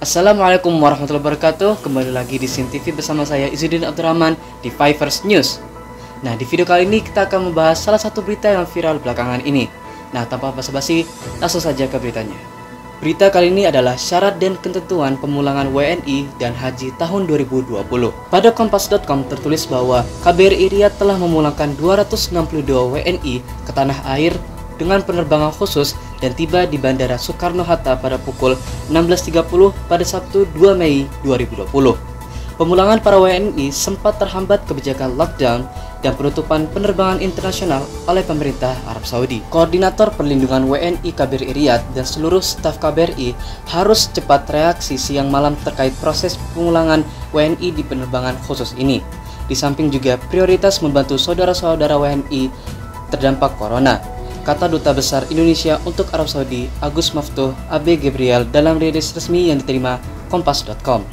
Assalamualaikum warahmatullahi wabarakatuh. Kembali lagi di SIM TV bersama saya Izzuddin Abdurrahman di Fivers News. Nah, di video kali ini kita akan membahas salah satu berita yang viral belakangan ini. Nah, tanpa basa-basi, langsung saja ke beritanya. Berita kali ini adalah syarat dan ketentuan pemulangan WNI dan Haji tahun 2020. Pada kompas.com tertulis bahwa KBRI Riyadh telah memulangkan 262 WNI ke tanah air dengan penerbangan khusus dan tiba di Bandara Soekarno-Hatta pada pukul 16.30 pada Sabtu 2 Mei 2020. Pemulangan para WNI sempat terhambat kebijakan lockdown dan penutupan penerbangan internasional oleh pemerintah Arab Saudi. Koordinator Perlindungan WNI KBRI Riyadh dan seluruh staf KBRI harus cepat reaksi siang malam terkait proses pemulangan WNI di penerbangan khusus ini. Di samping juga prioritas membantu saudara-saudara WNI terdampak corona, kata Duta Besar Indonesia untuk Arab Saudi Agus Maftuh AB Gabriel dalam rilis resmi yang diterima kompas.com.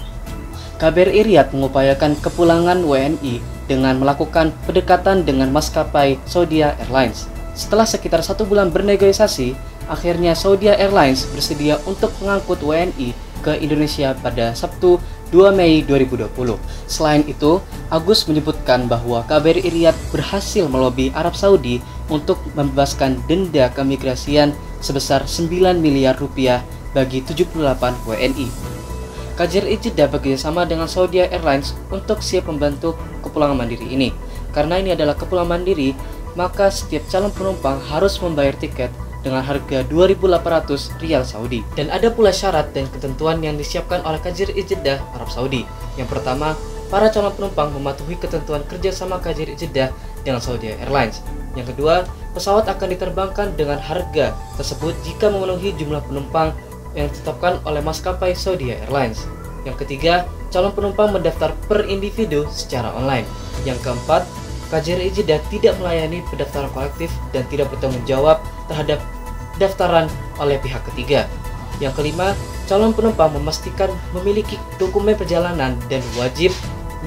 KBRI Riyadh mengupayakan kepulangan WNI dengan melakukan pendekatan dengan maskapai Saudia Airlines. Setelah sekitar 1 bulan bernegosiasi, akhirnya Saudia Airlines bersedia untuk mengangkut WNI ke Indonesia pada Sabtu 2 Mei 2020. Selain itu, Agus menyebutkan bahwa KBRI Riyadh berhasil melobi Arab Saudi untuk membebaskan denda keimigrasian sebesar 9 miliar rupiah bagi 78 WNI. KJRI Jeddah bekerjasama dengan Saudia Airlines untuk siap membantu kepulangan mandiri ini. Karena ini adalah kepulangan mandiri, maka setiap calon penumpang harus membayar tiket dengan harga 2.800 Riyal Saudi. Dan ada pula syarat dan ketentuan yang disiapkan oleh KJRI Jeddah Arab Saudi. Yang pertama, para calon penumpang mematuhi ketentuan kerjasama KJRI Jeddah dengan Saudia Airlines. Yang kedua, pesawat akan diterbangkan dengan harga tersebut jika memenuhi jumlah penumpang yang ditetapkan oleh maskapai Saudia Airlines. Yang ketiga, calon penumpang mendaftar per individu secara online. Yang keempat, KJRI Jeddah tidak melayani pendaftaran kolektif dan tidak bertanggung jawab terhadap pendaftaran oleh pihak ketiga. Yang kelima, calon penumpang memastikan memiliki dokumen perjalanan dan wajib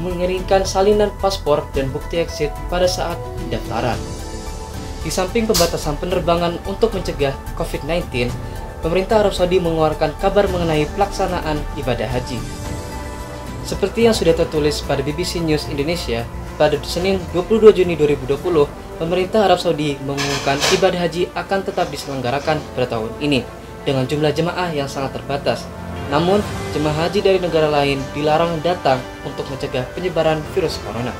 mengirimkan salinan paspor dan bukti exit pada saat pendaftaran. Di samping pembatasan penerbangan untuk mencegah COVID-19, pemerintah Arab Saudi mengeluarkan kabar mengenai pelaksanaan ibadah haji. Seperti yang sudah tertulis pada BBC News Indonesia, pada Senin 22 Juni 2020, pemerintah Arab Saudi mengumumkan ibadah haji akan tetap diselenggarakan pada tahun ini dengan jumlah jemaah yang sangat terbatas. Namun, jemaah haji dari negara lain dilarang datang untuk mencegah penyebaran virus corona.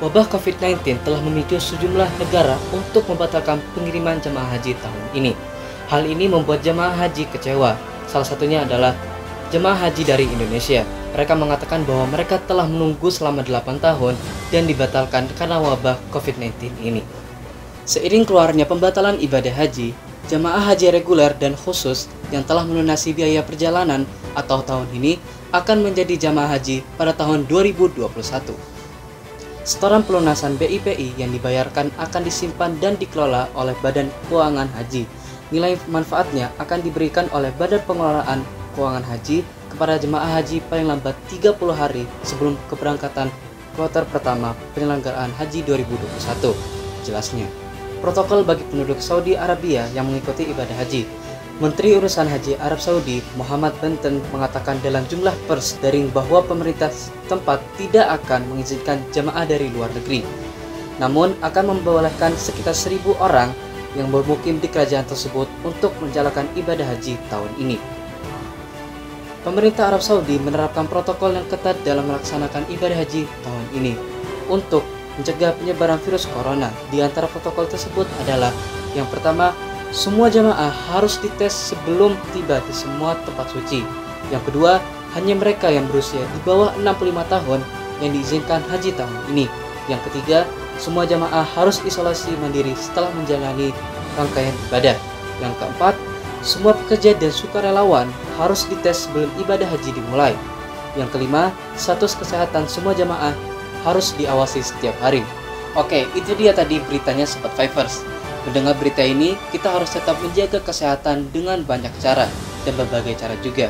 Wabah COVID-19 telah memicu sejumlah negara untuk membatalkan pengiriman jemaah haji tahun ini. Hal ini membuat jemaah haji kecewa. Salah satunya adalah jemaah haji dari Indonesia. Mereka mengatakan bahwa mereka telah menunggu selama 8 tahun dan dibatalkan karena wabah COVID-19 ini. Seiring keluarnya pembatalan ibadah haji, jemaah haji reguler dan khusus yang telah melunasi biaya perjalanan atau tahun ini akan menjadi jemaah haji pada tahun 2021. Setoran pelunasan BIPI yang dibayarkan akan disimpan dan dikelola oleh Badan Keuangan Haji. Nilai manfaatnya akan diberikan oleh Badan Pengelolaan Keuangan Haji kepada jemaah haji paling lambat 30 hari sebelum keberangkatan kloter pertama penyelenggaraan haji 2021. Jelasnya, protokol bagi penduduk Saudi Arabia yang mengikuti ibadah haji. Menteri Urusan Haji Arab Saudi Muhammad Benten mengatakan dalam jumlah pers daring bahwa pemerintah tempat tidak akan mengizinkan jemaah dari luar negeri, namun akan membolehkan sekitar 1.000 orang yang bermukim di kerajaan tersebut untuk menjalankan ibadah haji tahun ini. Pemerintah Arab Saudi menerapkan protokol yang ketat dalam melaksanakan ibadah haji tahun ini untuk mencegah penyebaran virus corona. Di antara protokol tersebut adalah yang pertama, semua jamaah harus dites sebelum tiba di semua tempat suci. Yang kedua, hanya mereka yang berusia di bawah 65 tahun yang diizinkan haji tahun ini. Yang ketiga, semua jamaah harus isolasi mandiri setelah menjalani rangkaian ibadah. Yang keempat, semua pekerja dan sukarelawan harus dites sebelum ibadah haji dimulai. Yang kelima, status kesehatan semua jamaah harus diawasi setiap hari. Oke, itu dia tadi beritanya Sobat Fivers. Mendengar berita ini, kita harus tetap menjaga kesehatan dengan banyak cara dan berbagai cara juga.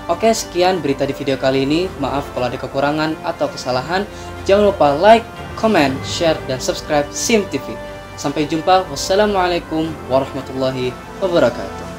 Oke, sekian berita di video kali ini. Maaf kalau ada kekurangan atau kesalahan. Jangan lupa like, comment, share, dan subscribe SIM TV. Sampai jumpa. Wassalamualaikum warahmatullahi wabarakatuh.